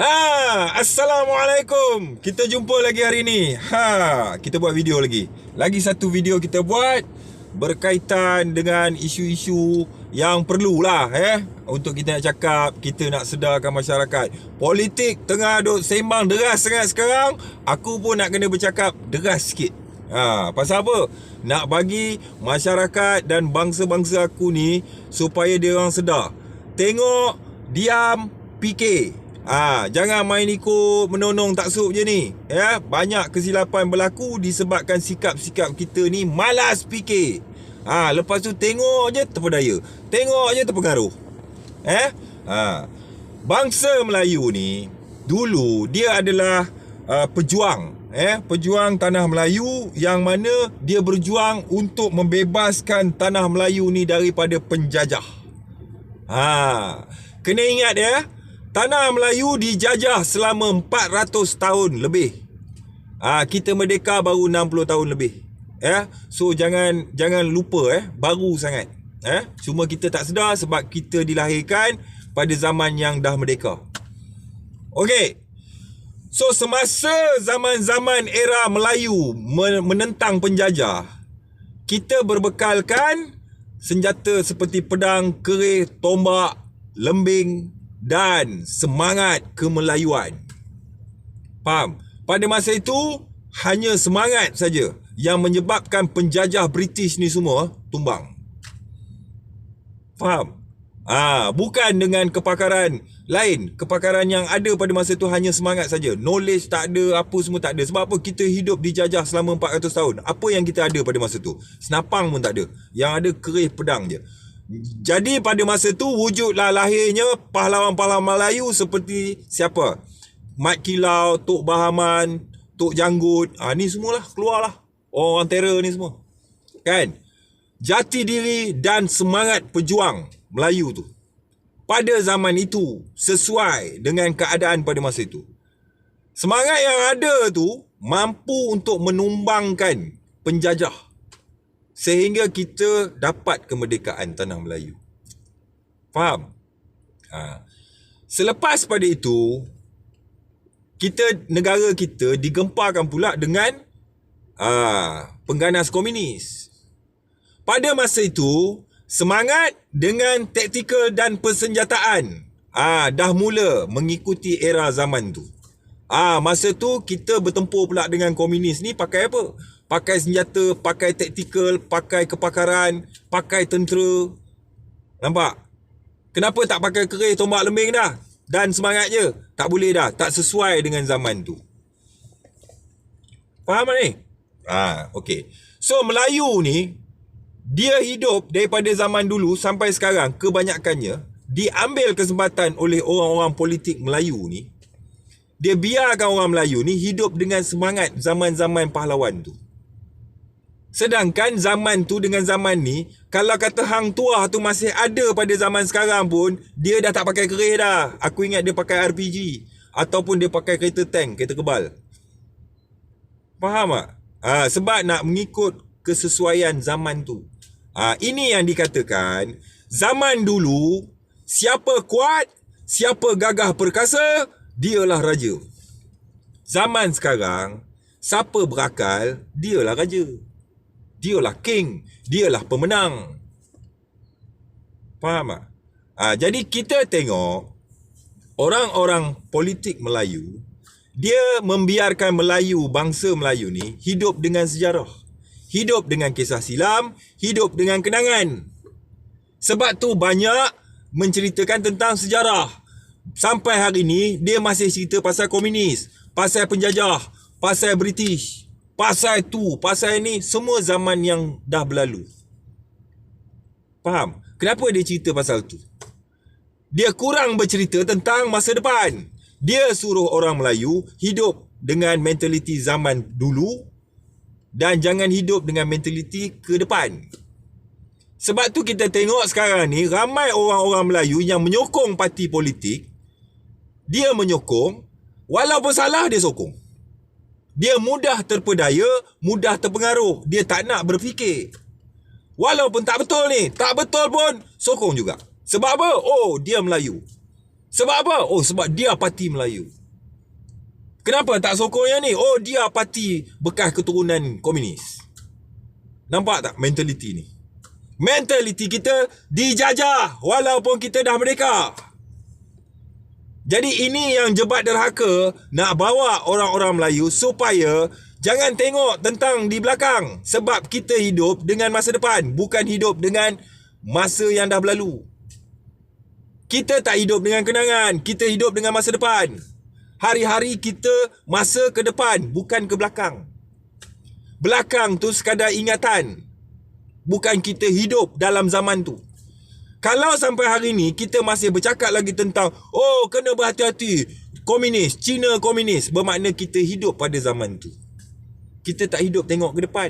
Assalamualaikum. Kita jumpa lagi hari ni. Kita buat video lagi. Lagi satu video kita buat berkaitan dengan isu-isu yang perlulah untuk kita nak cakap, kita nak sedarkan masyarakat. Politik tengah duk sembang deras sangat sekarang. Aku pun nak kena bercakap deras sikit. Pasal apa? Nak bagi masyarakat dan bangsa-bangsa aku ni supaya dia orang sedar. Tengok, diam, fikir. Jangan main ikut menonong taksub je ni. Banyak kesilapan berlaku disebabkan sikap-sikap kita ni malas fikir. Lepas tu tengok je terpedaya, tengok je terpengaruh. Bangsa Melayu ni dulu dia adalah pejuang, pejuang tanah Melayu, yang mana dia berjuang untuk membebaskan tanah Melayu ni daripada penjajah. Kena ingat tanah Melayu dijajah selama 400 tahun lebih. Kita merdeka baru 60 tahun lebih. So jangan lupa baru sangat. Cuma kita tak sedar sebab kita dilahirkan pada zaman yang dah merdeka. Okey. So semasa zaman-zaman era Melayu menentang penjajah, kita berbekalkan senjata seperti pedang, kerih, tombak, lembing dan semangat kemelayuan. Faham? Pada masa itu hanya semangat saja yang menyebabkan penjajah British ni semua tumbang. Faham? Bukan dengan kepakaran lain. Kepakaran yang ada pada masa itu hanya semangat saja. Knowledge tak ada, apa semua tak ada. Sebab apa? Kita hidup dijajah selama 400 tahun. Apa yang kita ada pada masa itu? Senapang pun tak ada. Yang ada kerih pedang je. Jadi pada masa tu wujudlah lahirnya pahlawan-pahlawan Melayu seperti siapa? Mat Kilau, Tok Bahaman, Tok Janggut. Ni semualah keluarlah. Orang terror ni semua. Kan? Jati diri dan semangat pejuang Melayu tu pada zaman itu sesuai dengan keadaan pada masa itu. Semangat yang ada tu mampu untuk menumbangkan penjajah sehingga kita dapat kemerdekaan tanah Melayu. Faham? Selepas pada itu, negara kita digemparkan pula dengan pengganas komunis. Pada masa itu, semangat dengan taktikal dan persenjataan dah mula mengikuti era zaman tu. Masa tu kita bertempur pula dengan komunis ni pakai apa? Pakai senjata, pakai taktikal, pakai kepakaran, pakai tentera. Nampak? Kenapa tak pakai kerih, tombak, lembing dah? Dan semangat je? Tak boleh dah. Tak sesuai dengan zaman tu. Faham ni? Okey. So, Melayu ni, dia hidup daripada zaman dulu sampai sekarang, kebanyakannya, diambil kesempatan oleh orang-orang politik Melayu ni. Dia biarkan orang Melayu ni hidup dengan semangat zaman-zaman pahlawan tu. Sedangkan zaman tu dengan zaman ni, kalau kata hang tuah tu masih ada pada zaman sekarang pun, dia dah tak pakai kerih dah. Aku ingat dia pakai RPG. Ataupun dia pakai kereta tank, kereta kebal. Faham tak? Sebab nak mengikut kesesuaian zaman tu. Ini yang dikatakan, zaman dulu, siapa kuat, siapa gagah perkasa, dialah raja. Zaman sekarang, siapa berakal, dialah raja. Dialah king, dialah pemenang. Faham tak? Jadi kita tengok orang-orang politik Melayu, dia membiarkan Melayu, bangsa Melayu ni hidup dengan sejarah, hidup dengan kisah silam, hidup dengan kenangan. Sebab tu banyak menceritakan tentang sejarah. Sampai hari ni dia masih cerita pasal komunis, pasal penjajah, pasal British, pasal tu, pasal ni, semua zaman yang dah berlalu. Faham? Kenapa dia cerita pasal tu? Dia kurang bercerita tentang masa depan. Dia suruh orang Melayu hidup dengan mentaliti zaman dulu dan jangan hidup dengan mentaliti ke depan. Sebab tu kita tengok sekarang ni ramai orang-orang Melayu yang menyokong parti politik. Dia menyokong, walaupun salah dia sokong. Dia mudah terpedaya, mudah terpengaruh. Dia tak nak berfikir. Walaupun tak betul ni, tak betul pun sokong juga. Sebab apa? Oh, dia Melayu. Sebab apa? Oh, sebab dia parti Melayu. Kenapa tak sokong yang ni? Oh, dia parti bekas keturunan komunis. Nampak tak mentaliti ni? Mentaliti kita dijajah walaupun kita dah merdeka. Jadi ini yang jebat derhaka nak bawa orang-orang Melayu supaya jangan tengok tentang di belakang. Sebab kita hidup dengan masa depan, bukan hidup dengan masa yang dah berlalu. Kita tak hidup dengan kenangan, kita hidup dengan masa depan. Hari-hari kita masa ke depan, bukan ke belakang. Belakang tu sekadar ingatan, bukan kita hidup dalam zaman tu. Kalau sampai hari ni kita masih bercakap lagi tentang oh kena berhati-hati, komunis, Cina komunis, bermakna kita hidup pada zaman tu. Kita tak hidup tengok ke depan.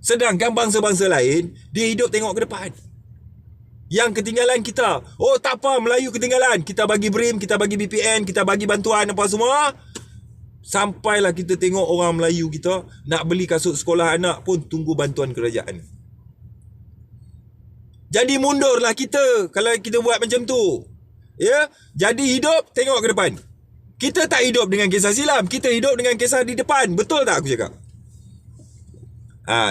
Sedangkan bangsa-bangsa lain, dia hidup tengok ke depan. Yang ketinggalan kita, oh tak apa, Melayu ketinggalan, kita bagi BRIM, kita bagi BPN, kita bagi bantuan apa semua. Sampailah kita tengok orang Melayu kita nak beli kasut sekolah anak pun tunggu bantuan kerajaan. Jadi mundurlah kita kalau kita buat macam tu. Ya, jadi hidup tengok ke depan. Kita tak hidup dengan kisah silam, kita hidup dengan kisah di depan. Betul tak aku cakap?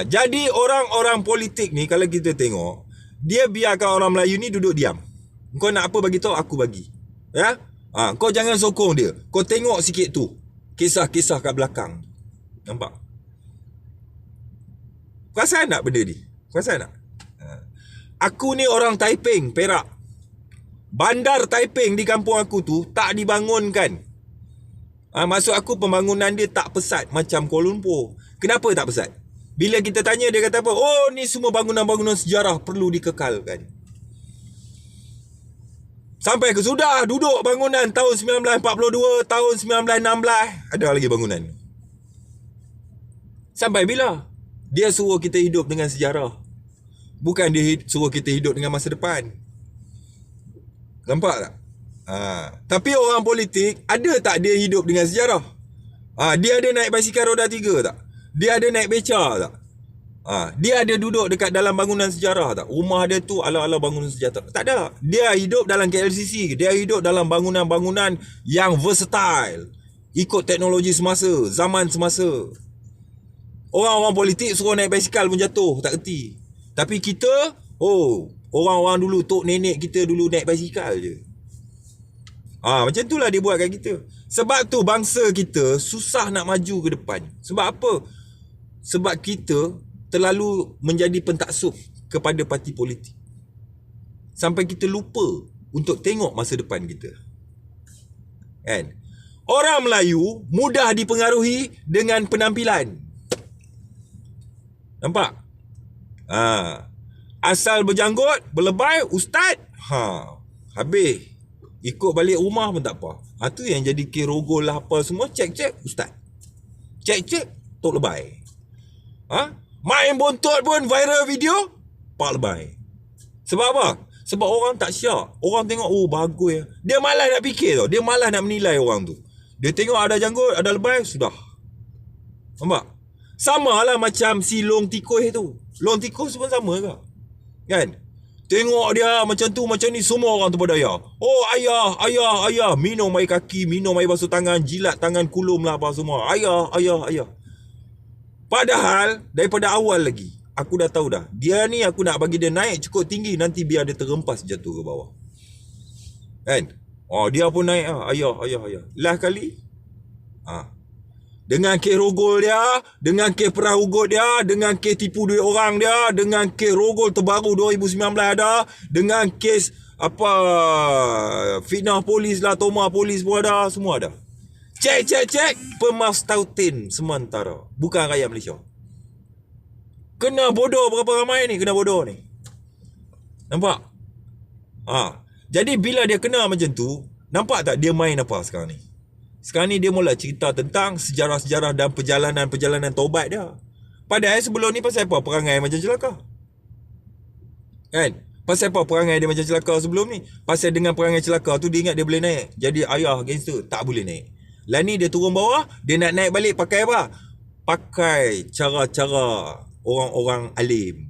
Jadi orang-orang politik ni kalau kita tengok, dia biarkan orang Melayu ni duduk diam. Kau nak apa bagi tahu, aku bagi. Ya? Kau jangan sokong dia. Kau tengok sikit tu kisah-kisah kat belakang. Nampak? Perasan tak benda ni? Perasan tak? Aku ni orang Taiping, Perak. Bandar Taiping di kampung aku tu tak dibangunkan. Maksud aku pembangunan dia tak pesat macam Kuala Lumpur. Kenapa tak pesat? Bila kita tanya dia kata apa? Oh, ni semua bangunan-bangunan sejarah perlu dikekalkan. Sampai ke sudah duduk bangunan tahun 1942, tahun 1916, ada lagi bangunan. Sampai bila? Dia suruh kita hidup dengan sejarah. Bukan dia suruh kita hidup dengan masa depan. Nampak tak? Tapi orang politik, ada tak dia hidup dengan sejarah? Dia ada naik basikal roda 3 tak? Dia ada naik beca tak? Dia ada duduk dekat dalam bangunan sejarah tak? Rumah dia tu ala-ala bangunan sejarah tak ada. Dia hidup dalam KLCC. Dia hidup dalam bangunan-bangunan yang versatile, ikut teknologi semasa, zaman semasa. Orang-orang politik suruh naik basikal pun jatuh, tak erti. Tapi kita, orang-orang dulu, tok nenek kita dulu naik basikal je. Macam itulah dia buat kat kita. Sebab tu bangsa kita susah nak maju ke depan. Sebab apa? Sebab kita terlalu menjadi pentaksub kepada parti politik. Sampai kita lupa untuk tengok masa depan kita. Kan? Orang Melayu mudah dipengaruhi dengan penampilan. Nampak? Asal berjanggut, berlebay, ustaz, habis. Ikut balik rumah pun tak apa. Tu yang jadi kirogol lah apa semua, cek-cek ustaz. Cek-cek tok lebay. Main bontot pun viral video, pak lebay. Sebab apa? Sebab orang tak syak. Orang tengok, bagus ya. Dia malas nak fikir tau. Dia malas nak menilai orang tu. Dia tengok ada janggut, ada lebay, sudah. Nampak? Sama lah macam si Long Tikus tu. Long Tikus pun sama ke? Kan? Tengok dia macam tu, macam ni, semua orang terberdaya. Oh, ayah. Minum air kaki, minum air basuh tangan, jilat tangan kulum lah apa semua. Ayah. Padahal, daripada awal lagi, aku dah tahu dah. Dia ni aku nak bagi dia naik cukup tinggi, nanti biar dia terempas jatuh ke bawah. Kan? Dia pun naik ayah. Lah kali. Dengan kes rogol dia, dengan kes perah ugut dia, dengan kes tipu duit orang dia, dengan kes rogol terbaru 2019 ada, dengan kes fitnah polis lah, toma polis pun ada, semua ada. Cek, pemastautin sementara, bukan rakyat Malaysia. Kena bodoh berapa ramai ni, kena bodoh ni. Nampak? Jadi bila dia kena macam tu, nampak tak dia main apa sekarang ni? Sekarang ni dia mula cerita tentang sejarah-sejarah dan perjalanan-perjalanan taubat dia. Padahal sebelum ni pasal apa perangai macam celaka? Kan? Pasal apa perangai dia macam celaka sebelum ni? Pasal dengan perangai celaka tu dia ingat dia boleh naik. Jadi ayah gangster tak boleh naik. Lah ni dia turun bawah, dia nak naik balik pakai apa? Pakai cara-cara orang-orang alim.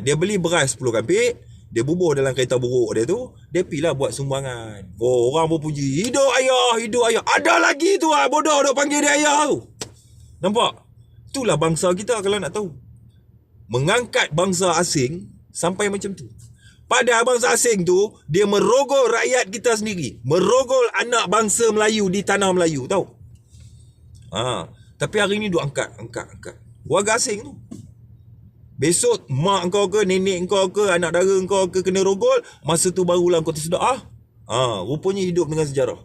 Dia beli beras 10 kampit, Dia bubuh dalam kereta buruk dia tu, dia pilah buat sumbangan. Oh, orang berpuji, hidup ayah, hidup ayah. Ada lagi tu bodoh duk panggil dia ayah tu. Nampak? Itulah bangsa kita kalau nak tahu. Mengangkat bangsa asing sampai macam tu. Padahal bangsa asing tu, dia merogol rakyat kita sendiri. Merogol anak bangsa Melayu di tanah Melayu, tahu? Tapi hari ni duk angkat. Warga asing tu. Besok mak kau ke, nenek kau ke, anak dara kau ke kena rogol, masa tu barulah kau tersedar. Rupanya hidup dengan sejarah.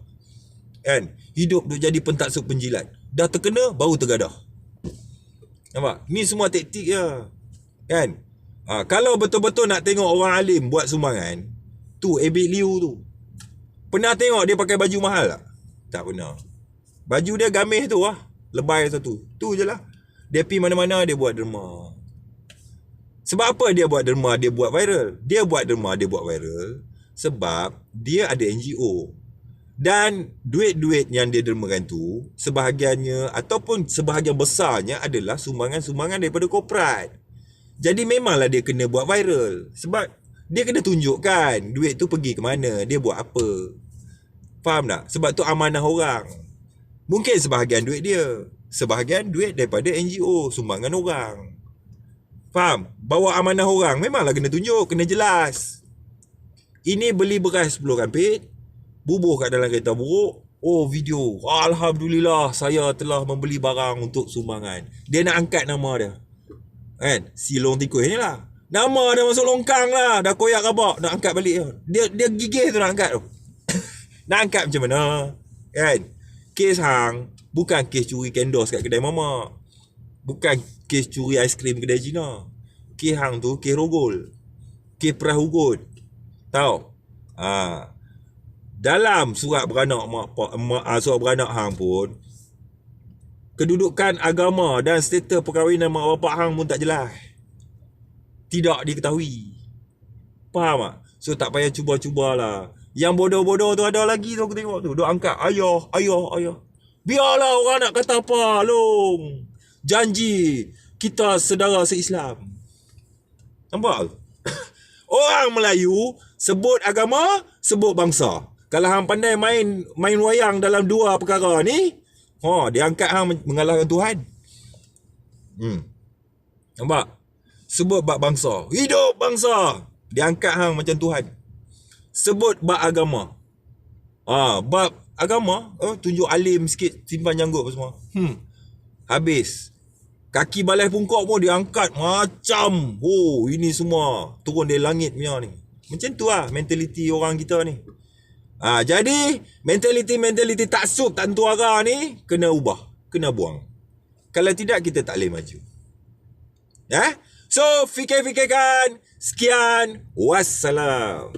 Kan? Hidup duk jadi pentaksub penjilat. Dah terkena, baru tergadah. Nampak? Ni semua taktik je. Kan? Kalau betul-betul nak tengok orang alim buat sumbangan, tu Ebit Liu tu. Pernah tengok dia pakai baju mahal tak? Tak pernah. Baju dia gamis tu lebay satu. Tu je lah. Dia pergi mana-mana dia buat derma. Sebab apa dia buat derma, dia buat viral? Dia buat derma, dia buat viral sebab dia ada NGO. Dan duit-duit yang dia dermakan tu, sebahagiannya ataupun sebahagian besarnya adalah sumbangan-sumbangan daripada korporat. Jadi memanglah dia kena buat viral. Sebab dia kena tunjukkan duit tu pergi ke mana, dia buat apa. Faham tak? Sebab tu amanah orang. Mungkin sebahagian duit dia, sebahagian duit daripada NGO, sumbangan orang. Faham? Bawa amanah orang memanglah kena tunjuk, kena jelas. Ini beli beras 10 kampit, bubuh kat dalam kereta buruk. Oh, video. Alhamdulillah, saya telah membeli barang untuk sumbangan. Dia nak angkat nama dia. Kan? Si long tikus ni lah. Nama dia masuk longkang lah. Dah koyak rabak. Nak angkat balik. Dia gigih tu nak angkat tu. Nak angkat macam mana? Kan? Kes hang bukan kes curi kendos kat kedai mamak. Bukan kes curi aiskrim kedai Cina. Kes hang tu kes rogol. Kes perah ugut. Tahu? Dalam surat beranak surat beranak hang pun, kedudukan agama dan status perkahwinan mak bapak hang pun tak jelas. Tidak diketahui. Faham tak? So tak payah cuba-cubalah. Yang bodoh-bodoh tu ada lagi tu aku tengok tu. Duk angkat ayah. Biarlah orang nak kata apa, long. Janji kita saudara se-Islam. Nampak? Orang Melayu sebut agama, sebut bangsa. Kalau hang pandai main wayang dalam dua perkara ni, dia angkat hang mengalahkan Tuhan. Nampak? Sebut bab bangsa. Hidup bangsa. Dia angkat hang macam Tuhan. Sebut bab agama. Bab agama, tunjuk alim sikit, simpan janggut apa semua. Habis. Kaki balai pungkok pun dia angkat macam, ini semua turun dari langit punya ni. Macam tu lah mentaliti orang kita ni. Jadi mentaliti taksub tantu ara ni kena ubah, kena buang. Kalau tidak kita tak boleh maju. So fikir-fikirkan. Sekian, wassalam.